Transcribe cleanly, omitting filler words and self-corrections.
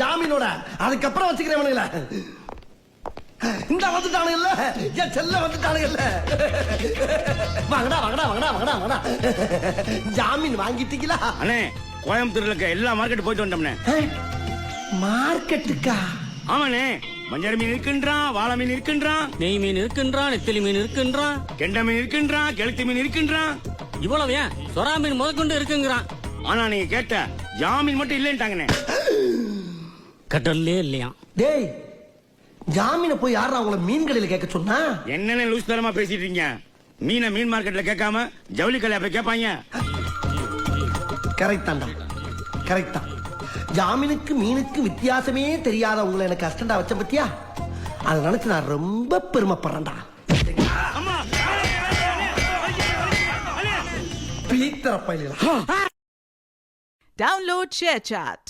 ஜாமீனோட அதுக்கப்புறம் வச்சுக்கிறேன். இந்த வந்துட்டானுங்கல்ல, என் செல்ல வந்துட்டானுங்கல்ல. வாங்கடா. ஜாமீன் வாங்கிட்டீங்களா? அண்ணே, கோயம்புத்தூர்ல இருக்க எல்லா மார்க்கெட் போயிட்டு வந்தோம்னே. மார்க்கெட்டுக்கா? ஆமாண்ணே, மஞ்சள் மீன் இருக்கின்றான், வாழை மீன் இருக்கின்றான், நெய் மீன் இருக்கின்றான், நெத்திலி மீன் இருக்கின்றான், கெண்டை மீன் இருக்கின்றான், கெளுத்தி மீன் இருக்கின்றான். இவ்வளவு ஏன் சொரா மீன் முதற்கொண்டு இருக்குங்கிறான். ஆனா நீங்க கேட்ட ஜாமீன் மட்டும் இல்லைன்ட்டாங்கண்ணே. கடல்லே இல்லையா? டேய், ஜாமீன போய் யாரா உங்களை மீன் கடையில கேட்க சொன்னா? என்னென்ன லூஸ் தரமா பேசிட்டு இருக்கீங்க? மீனை மீன் மார்க்கெட்ல கேட்காம ஜவுளி கடையில போய் கேட்பாங்க. கரெக்ட் தான். ஜாமீனுக்கு மீனுக்கு வித்தியாசமே தெரியாத உங்களை எனக்கு அஸ்டண்டா வச்ச பத்தியா? அதை நினைச்சு நான் ரொம்ப பெருமைப்படுறேன்டா. பீத்தர பையலா. Download ShareChat.